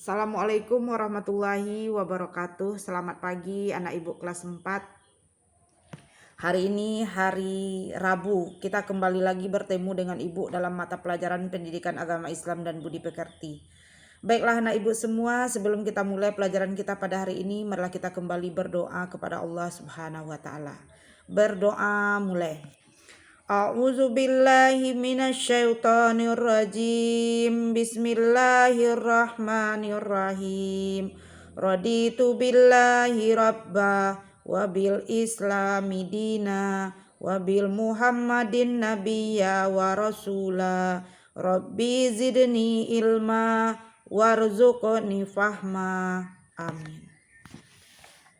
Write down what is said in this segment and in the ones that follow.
Assalamualaikum warahmatullahi wabarakatuh. Selamat pagi anak ibu kelas 4. Hari ini hari Rabu. Kita kembali lagi bertemu dengan ibu dalam mata pelajaran pendidikan agama Islam dan budi pekerti. Baiklah anak ibu semua, sebelum kita mulai pelajaran kita pada hari ini, marilah kita kembali berdoa kepada Allah Subhanahu wa taala. Berdoa mulai. A'udzu billahi minasyaitonir rajim. Bismillahirrahmanirrahim. Raditu billahi rabba wa bil islami dina wa bil muhammadin nabiyya wa rasula. Rabbi zidni ilma warzuqni fahma. Amin.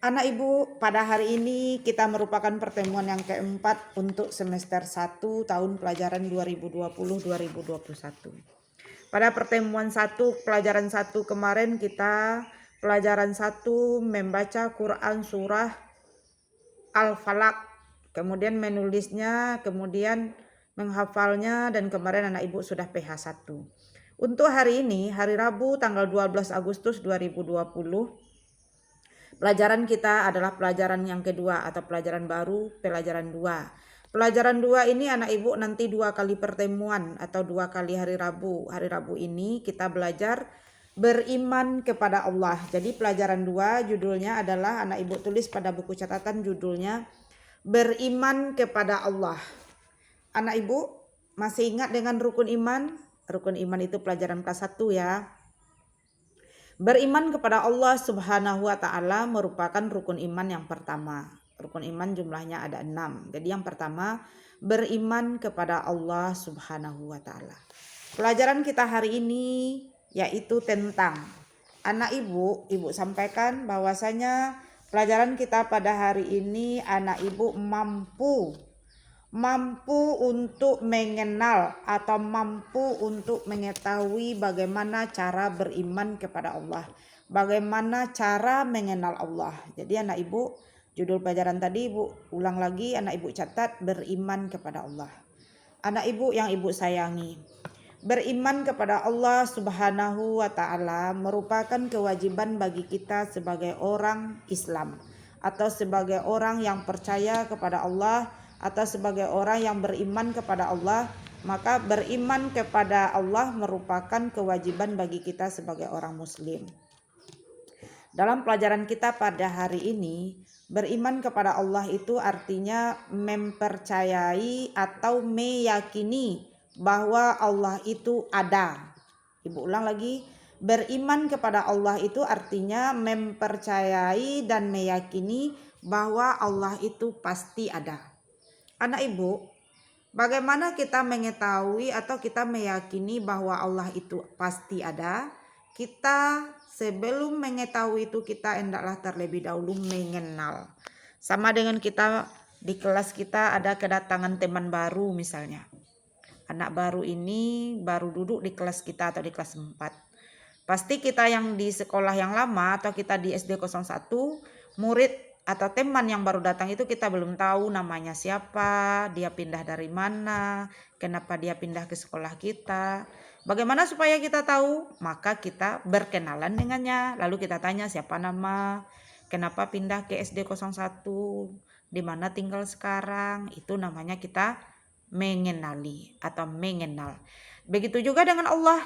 Anak ibu, pada hari ini kita merupakan pertemuan yang keempat untuk semester 1 tahun pelajaran 2020-2021. Pada pertemuan 1, pelajaran 1 kemarin kita pelajaran 1 membaca Quran surah Al-Falaq, kemudian menulisnya, kemudian menghafalnya, dan kemarin anak ibu sudah PH 1. Untuk hari ini, hari Rabu tanggal 12 Agustus 2020, pelajaran kita adalah pelajaran yang kedua atau pelajaran baru, pelajaran 2. Pelajaran 2 ini anak ibu nanti 2 kali pertemuan atau 2 kali hari Rabu. Hari Rabu ini kita belajar beriman kepada Allah. Jadi pelajaran 2 judulnya adalah, anak ibu tulis pada buku catatan, judulnya beriman kepada Allah. Anak ibu masih ingat dengan rukun iman? Rukun iman itu pelajaran kelas 1 ya. Beriman kepada Allah Subhanahu wa taala merupakan rukun iman yang pertama. Rukun iman jumlahnya ada 6. Jadi yang pertama, beriman kepada Allah Subhanahu wa taala. Pelajaran kita hari ini yaitu tentang anak ibu sampaikan bahwasanya pelajaran kita pada hari ini anak ibu mampu untuk mengenal atau mampu untuk mengetahui bagaimana cara beriman kepada Allah, bagaimana cara mengenal Allah. Jadi anak ibu, judul pelajaran tadi ibu ulang lagi, anak ibu catat, beriman kepada Allah. Anak ibu yang ibu sayangi, beriman kepada Allah Subhanahu wa taala merupakan kewajiban bagi kita sebagai orang Islam atau sebagai orang yang percaya kepada Allah atau sebagai orang yang beriman kepada Allah. Maka beriman kepada Allah merupakan kewajiban bagi kita sebagai orang muslim. Dalam pelajaran kita pada hari ini, beriman kepada Allah itu artinya mempercayai atau meyakini bahwa Allah itu ada. Ibu ulang lagi, beriman kepada Allah itu artinya mempercayai dan meyakini bahwa Allah itu pasti ada. Anak ibu, bagaimana kita mengetahui atau kita meyakini bahwa Allah itu pasti ada? Kita sebelum mengetahui itu kita hendaklah terlebih dahulu mengenal. Sama dengan kita di kelas kita ada kedatangan teman baru misalnya. Anak baru ini baru duduk di kelas kita atau di kelas 4. Pasti kita yang di sekolah yang lama atau kita di SD 01, murid atau teman yang baru datang itu kita belum tahu namanya siapa, dia pindah dari mana, kenapa dia pindah ke sekolah kita. Bagaimana supaya kita tahu? Maka kita berkenalan dengannya, lalu kita tanya siapa nama, kenapa pindah ke SD 01, di mana tinggal sekarang. Itu namanya kita mengenali atau mengenal. Begitu juga dengan Allah.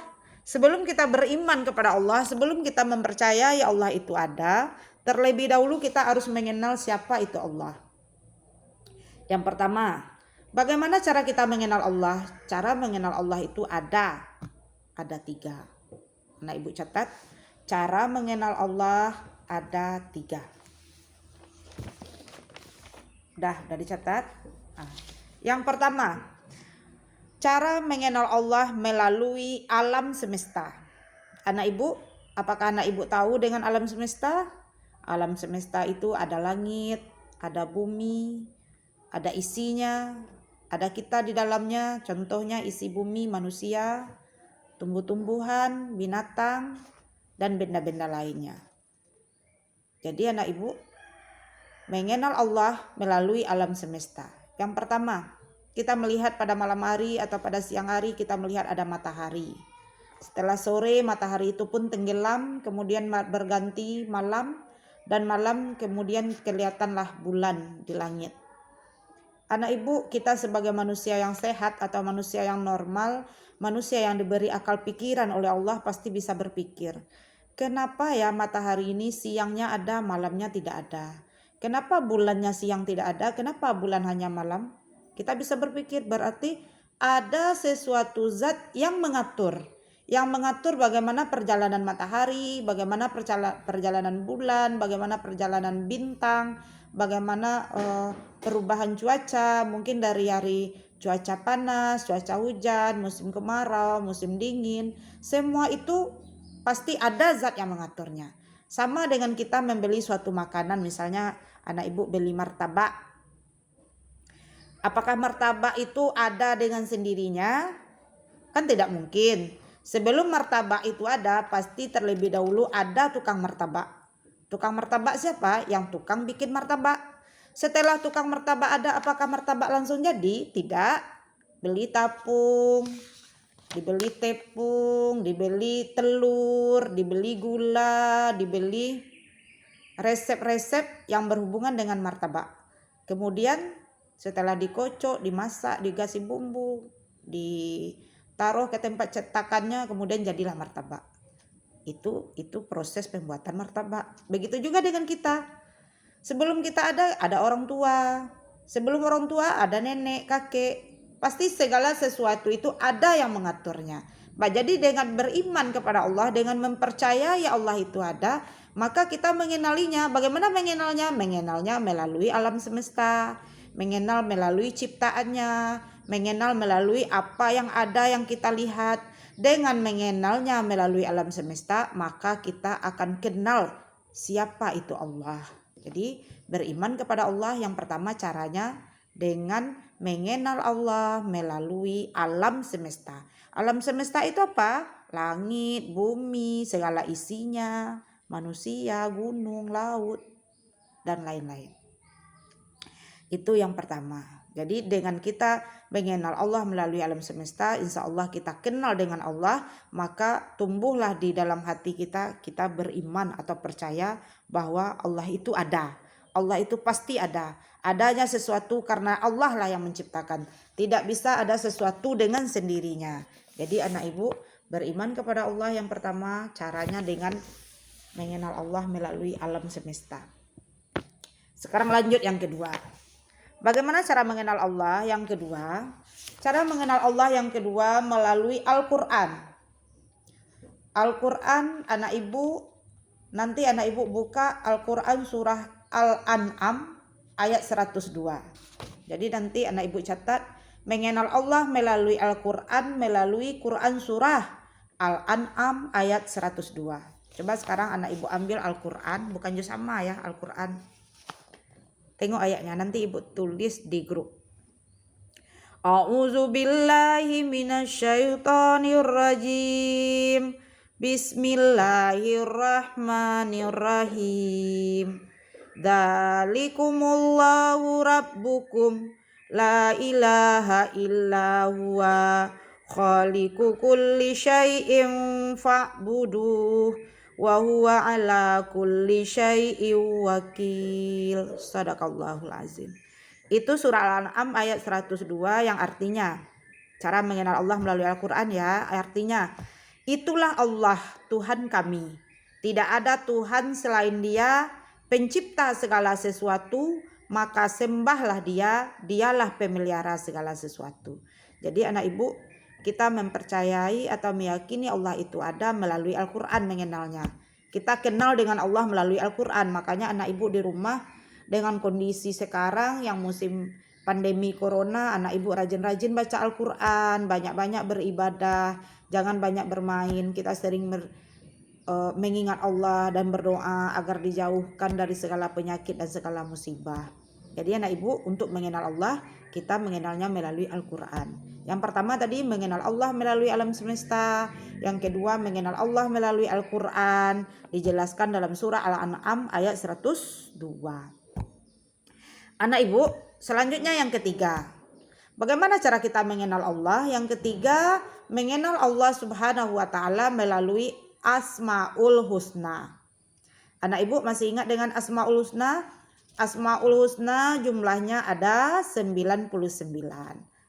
Sebelum kita beriman kepada Allah, sebelum kita mempercayai Allah itu ada, terlebih dahulu kita harus mengenal siapa itu Allah. Yang pertama, bagaimana cara kita mengenal Allah? Cara mengenal Allah itu ada 3. Nah ibu catat, cara mengenal Allah ada 3. Udah dicatat? Yang pertama, cara mengenal Allah melalui alam semesta. Anak ibu, apakah anak ibu tahu dengan alam semesta? Alam semesta itu ada langit, ada bumi, ada isinya, ada kita di dalamnya. Contohnya isi bumi manusia, tumbuh-tumbuhan, binatang, dan benda-benda lainnya. Jadi anak ibu, mengenal Allah melalui alam semesta. Yang pertama, kita melihat pada malam hari atau pada siang hari kita melihat ada matahari. Setelah sore matahari itu pun tenggelam, kemudian berganti malam, dan malam kemudian kelihatanlah bulan di langit. Anak ibu, kita sebagai manusia yang sehat atau manusia yang normal, manusia yang diberi akal pikiran oleh Allah pasti bisa berpikir, kenapa ya matahari ini siangnya ada, malamnya tidak ada? Kenapa bulannya siang tidak ada? Kenapa bulan hanya malam? Kita bisa berpikir berarti ada sesuatu zat yang mengatur bagaimana perjalanan matahari, bagaimana perjalanan bulan, bagaimana perjalanan bintang, bagaimana perubahan cuaca, mungkin dari hari cuaca panas, cuaca hujan, musim kemarau, musim dingin, semua itu pasti ada zat yang mengaturnya. Sama dengan kita membeli suatu makanan, misalnya anak ibu beli martabak. Apakah martabak itu ada dengan sendirinya? Kan tidak mungkin. Sebelum martabak itu ada, pasti terlebih dahulu ada tukang martabak. Tukang martabak siapa? Yang tukang bikin martabak. Setelah tukang martabak ada, apakah martabak langsung jadi? Tidak. Beli tapung, dibeli tepung, dibeli telur, dibeli gula, dibeli resep-resep yang berhubungan dengan martabak. Kemudian setelah dikocok, dimasak, dikasih bumbu, ditaruh ke tempat cetakannya, kemudian jadilah martabak. Itu proses pembuatan martabak. Begitu juga dengan kita. Sebelum kita ada orang tua. Sebelum orang tua ada nenek, kakek. Pasti segala sesuatu itu ada yang mengaturnya. Jadi dengan beriman kepada Allah, dengan mempercayai Allah itu ada, maka kita mengenalinya. Bagaimana mengenalnya? Mengenalnya melalui alam semesta, mengenal melalui ciptaannya, mengenal melalui apa yang ada yang kita lihat. Dengan mengenalnya melalui alam semesta, maka kita akan kenal siapa itu Allah. Jadi beriman kepada Allah yang pertama caranya dengan mengenal Allah melalui alam semesta. Alam semesta itu apa? Langit, bumi, segala isinya, manusia, gunung, laut, dan lain-lain. Itu yang pertama. Jadi dengan kita mengenal Allah melalui alam semesta, insya Allah kita kenal dengan Allah, maka tumbuhlah di dalam hati kita beriman atau percaya bahwa Allah itu ada. Allah itu pasti ada. Adanya sesuatu karena Allah lah yang menciptakan. Tidak bisa ada sesuatu dengan sendirinya. Jadi anak ibu beriman kepada Allah yang pertama caranya dengan mengenal Allah melalui alam semesta. Sekarang lanjut yang kedua. Bagaimana cara mengenal Allah? Yang kedua, cara mengenal Allah yang kedua melalui Al-Quran. Al-Quran nanti anak ibu buka Al-Quran surah Al-An'am ayat 102. Jadi nanti anak ibu catat, mengenal Allah melalui Al-Quran, melalui Quran surah Al-An'am ayat 102. Coba sekarang anak ibu ambil Al-Quran, bukan sama ya Al-Quran. Tengok ayatnya, nanti ibu tulis di grup. A'udzu billahi minasyaitonir rajim. Bismillahirrahmanirrahim. Dzalikumullahu rabbukum la ilaha illa huwa khaliqu kulli syai'in fa'buduh wa huwa ala kulli syai'in wakil. Shadaqallahul azim. Itu surah Al-An'am ayat 102 yang artinya cara mengenal Allah melalui Al-Quran ya. Artinya itulah Allah Tuhan kami. Tidak ada Tuhan selain Dia, pencipta segala sesuatu, maka sembahlah Dia, Dialah pemelihara segala sesuatu. Jadi anak ibu, kita mempercayai atau meyakini Allah itu ada melalui Al-Quran mengenalnya. Kita kenal dengan Allah melalui Al-Quran. Makanya anak ibu di rumah dengan kondisi sekarang yang musim pandemi corona, anak ibu rajin-rajin baca Al-Quran, banyak-banyak beribadah, jangan banyak bermain. Kita sering mengingat Allah dan berdoa agar dijauhkan dari segala penyakit dan segala musibah. Jadi anak ibu untuk mengenal Allah, kita mengenalnya melalui Al-Quran. Yang pertama tadi mengenal Allah melalui alam semesta. Yang kedua mengenal Allah melalui Al-Quran. Dijelaskan dalam surah Al-An'am ayat 102. Anak ibu, selanjutnya yang ketiga. Bagaimana cara kita mengenal Allah? Yang ketiga, mengenal Allah Subhanahu wa taala melalui Asmaul Husna. Anak Ibu masih ingat dengan Asmaul Husna? Asmaul Husna jumlahnya ada 99.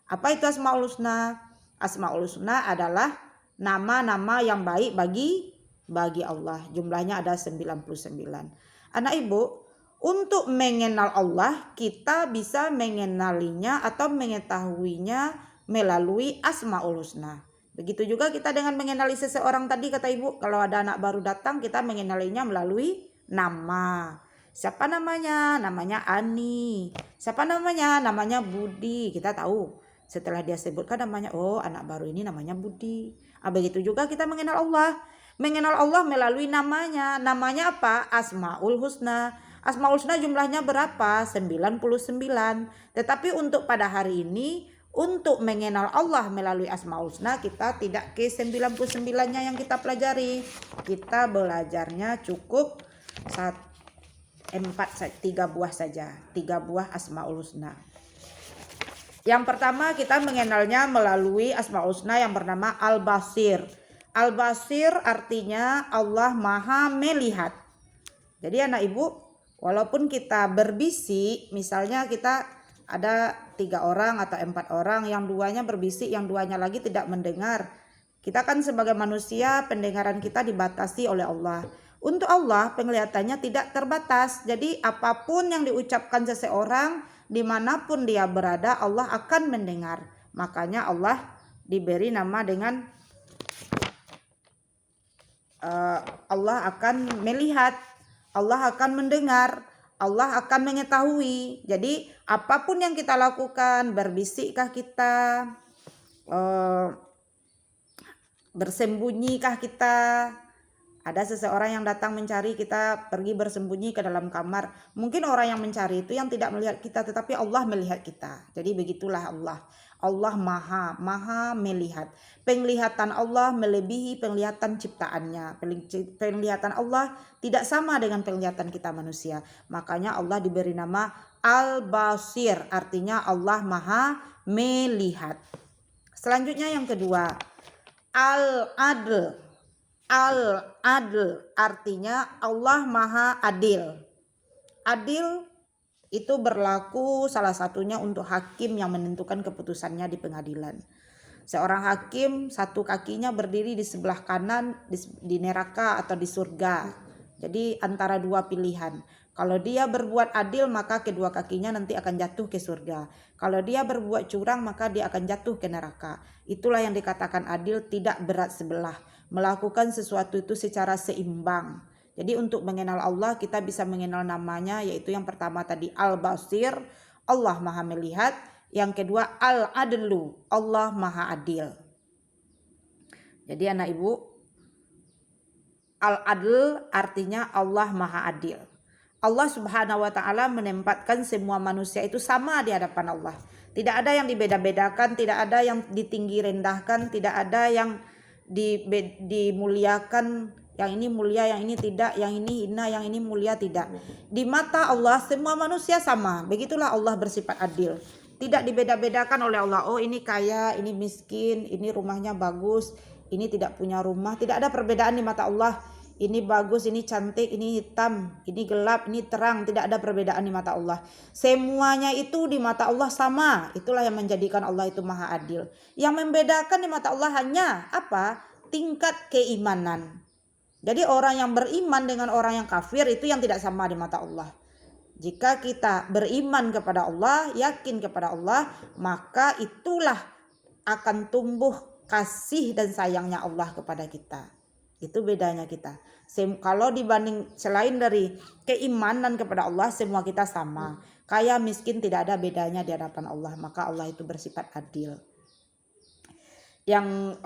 Apa itu Asmaul Husna? Asmaul Husna adalah nama-nama yang baik bagi Allah. Jumlahnya ada 99. Anak Ibu, untuk mengenal Allah, kita bisa mengenalinya atau mengetahuinya melalui Asmaul Husna. Begitu juga kita dengan mengenali seseorang tadi, kata Ibu, kalau ada anak baru datang, kita mengenalinya melalui nama. Siapa namanya? Namanya Ani. Siapa namanya? Namanya Budi. Kita tahu. Setelah dia sebutkan namanya, oh anak baru ini namanya Budi. Begitu juga kita mengenal Allah. Mengenal Allah melalui namanya. Namanya apa? Asmaul Husna. Asmaul Husna jumlahnya berapa? 99. Tetapi untuk pada hari ini, untuk mengenal Allah melalui Asmaul Husna, kita tidak ke 99-nya yang kita pelajari. Kita belajarnya cukup 3 buah saja. 3 buah Asmaul Husna. Yang pertama kita mengenalnya melalui Asmaul Husna yang bernama Al-Basir. Al-Basir artinya Allah Maha Melihat. Jadi anak Ibu, walaupun kita berbisik, misalnya kita ada 3 orang atau 4 orang, yang 2-nya berbisik, yang 2-nya lagi tidak mendengar. Kita kan sebagai manusia, pendengaran kita dibatasi oleh Allah. Untuk Allah penglihatannya tidak terbatas. Jadi apapun yang diucapkan seseorang, dimanapun dia berada, Allah akan mendengar. Makanya Allah diberi nama dengan Allah akan melihat, Allah akan mendengar, Allah akan mengetahui. Jadi apapun yang kita lakukan, berbisikkah kita, bersembunyiikah kita. Ada seseorang yang datang mencari, kita pergi bersembunyi ke dalam kamar. Mungkin orang yang mencari itu yang tidak melihat kita, tetapi Allah melihat kita. Jadi begitulah Allah. Allah maha melihat. Penglihatan Allah melebihi penglihatan ciptaannya. Penglihatan Allah tidak sama dengan penglihatan kita manusia. Makanya Allah diberi nama Al-Basir, artinya Allah maha melihat. Selanjutnya yang kedua, Al-Adl. Al-Adl artinya Allah Maha Adil. Adil itu berlaku salah satunya untuk hakim yang menentukan keputusannya di pengadilan. Seorang hakim, satu kakinya berdiri di sebelah kanan di neraka atau di surga. Jadi antara 2 pilihan. Kalau dia berbuat adil, maka kedua kakinya nanti akan jatuh ke surga. Kalau dia berbuat curang, maka dia akan jatuh ke neraka. Itulah yang dikatakan adil, tidak berat sebelah. Melakukan sesuatu itu secara seimbang. Jadi untuk mengenal Allah, kita bisa mengenal namanya, yaitu yang pertama tadi Al-Basir, Allah Maha Melihat. Yang kedua Al-Adlu, Allah Maha Adil. Jadi anak Ibu, Al-Adl artinya Allah Maha Adil. Allah Subhanahu wa taala menempatkan semua manusia itu sama di hadapan Allah. Tidak ada yang dibeda-bedakan, tidak ada yang ditinggi rendahkan, tidak ada yang dimuliakan, yang ini mulia, yang ini tidak, yang ini hina, yang ini mulia, tidak. Di mata Allah semua manusia sama. Begitulah Allah bersifat adil. Tidak dibeda-bedakan oleh Allah. Oh ini kaya, ini miskin, ini rumahnya bagus, ini tidak punya rumah. Tidak ada perbedaan di mata Allah. Ini bagus, ini cantik, ini hitam, ini gelap, ini terang. Tidak ada perbedaan di mata Allah. Semuanya itu di mata Allah sama. Itulah yang menjadikan Allah itu maha adil. Yang membedakan di mata Allah hanya apa? Tingkat keimanan. Jadi orang yang beriman dengan orang yang kafir itu yang tidak sama di mata Allah. Jika kita beriman kepada Allah, yakin kepada Allah, maka itulah akan tumbuh kasih dan sayangnya Allah kepada kita. Itu bedanya kita. Kalau dibanding selain dari keimanan kepada Allah, semua kita sama. Kaya miskin tidak ada bedanya di hadapan Allah. Maka Allah itu bersifat adil. Yang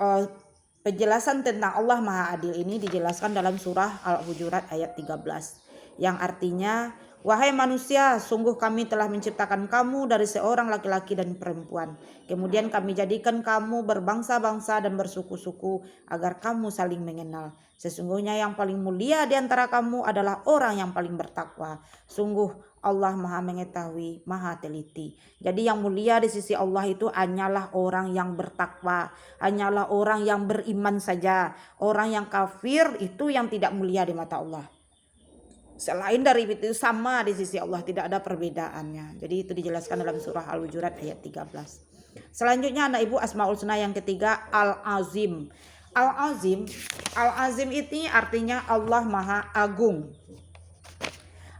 penjelasan tentang Allah Maha Adil ini dijelaskan dalam surah Al-Hujurat ayat 13. Yang artinya, wahai manusia, sungguh kami telah menciptakan kamu dari seorang laki-laki dan perempuan. Kemudian kami jadikan kamu berbangsa-bangsa dan bersuku-suku agar kamu saling mengenal. Sesungguhnya yang paling mulia di antara kamu adalah orang yang paling bertakwa. Sungguh Allah Maha mengetahui, Maha teliti. Jadi yang mulia di sisi Allah itu hanyalah orang yang bertakwa, hanyalah orang yang beriman saja. Orang yang kafir itu yang tidak mulia di mata Allah. Selain dari itu sama di sisi Allah, tidak ada perbedaannya. Jadi itu dijelaskan dalam surah Al-Hujurat ayat 13. Selanjutnya anak ibu Asmaul Husna yang ketiga Al-Azim. Al-Azim, Al-Azim ini artinya Allah Maha Agung.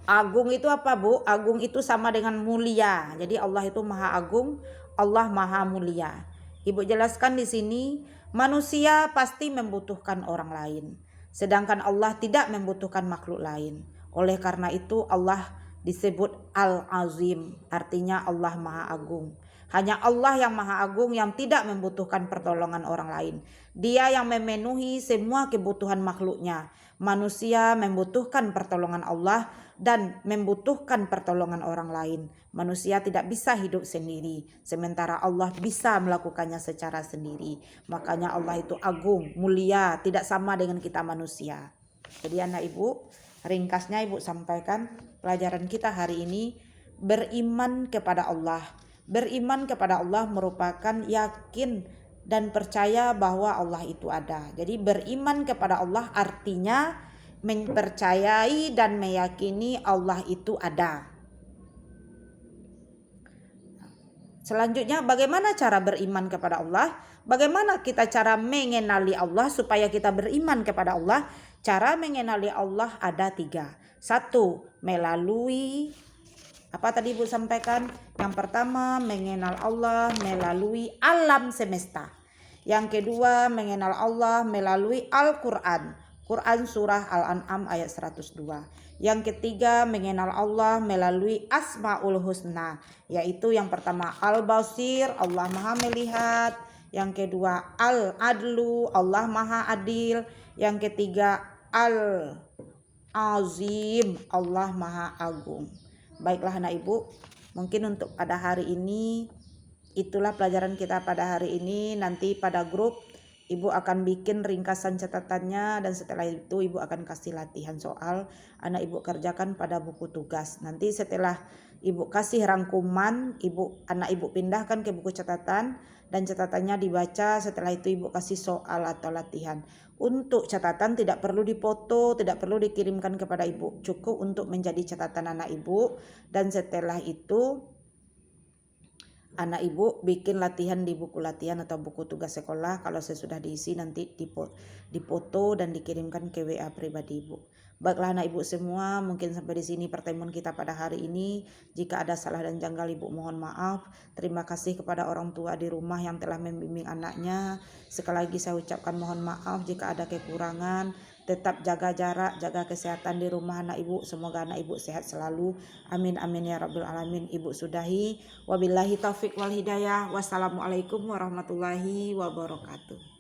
Agung itu apa Bu? Agung itu sama dengan mulia. Jadi Allah itu Maha Agung, Allah Maha Mulia. Ibu jelaskan di sini, manusia pasti membutuhkan orang lain, sedangkan Allah tidak membutuhkan makhluk lain. Oleh karena itu Allah disebut Al-Azim, artinya Allah Maha Agung. Hanya Allah yang Maha Agung yang tidak membutuhkan pertolongan orang lain. Dia yang memenuhi semua kebutuhan makhluknya. Manusia membutuhkan pertolongan Allah dan membutuhkan pertolongan orang lain. Manusia tidak bisa hidup sendiri, sementara Allah bisa melakukannya secara sendiri. Makanya Allah itu agung, mulia, tidak sama dengan kita manusia. Jadi anak ibu, ringkasnya ibu sampaikan pelajaran kita hari ini, beriman kepada Allah. Beriman kepada Allah merupakan yakin dan percaya bahwa Allah itu ada. Jadi beriman kepada Allah artinya mempercayai dan meyakini Allah itu ada. Selanjutnya, bagaimana cara beriman kepada Allah? Bagaimana kita cara mengenali Allah supaya kita beriman kepada Allah? Cara mengenali Allah ada 3. 1, melalui apa tadi Ibu sampaikan? Yang pertama, mengenal Allah melalui alam semesta. Yang kedua, mengenal Allah melalui Al-Quran. Quran surah Al-An'am ayat 102. Yang ketiga, mengenal Allah melalui Asmaul Husna. Yaitu yang pertama Al-Basir, Allah Maha melihat. Yang kedua Al-Adlu, Allah Maha adil. Yang ketiga Al-Azim, Allah Maha agung. Baiklah anak ibu, mungkin untuk pada hari ini itulah pelajaran kita pada hari ini. Nanti pada grup ibu akan bikin ringkasan catatannya dan setelah itu ibu akan kasih latihan soal. Anak ibu kerjakan pada buku tugas. Nanti setelah ibu kasih rangkuman, anak ibu pindahkan ke buku catatan dan catatannya dibaca. Setelah itu ibu kasih soal atau latihan. Untuk catatan tidak perlu dipoto, tidak perlu dikirimkan kepada ibu. Cukup untuk menjadi catatan anak ibu. Dan setelah itu anak ibu bikin latihan di buku latihan atau buku tugas sekolah. Kalau sesudah diisi nanti dipoto dan dikirimkan ke WA pribadi ibu. Baiklah anak ibu semua, mungkin sampai di sini pertemuan kita pada hari ini. Jika ada salah dan janggal ibu mohon maaf. Terima kasih kepada orang tua di rumah yang telah membimbing anaknya. Sekali lagi saya ucapkan mohon maaf jika ada kekurangan. Tetap jaga jarak, jaga kesehatan di rumah anak ibu. Semoga anak ibu sehat selalu. Amin amin ya rabbal alamin. Ibu sudahi. Wabillahi taufik wal hidayah. Wassalamualaikum warahmatullahi wabarakatuh.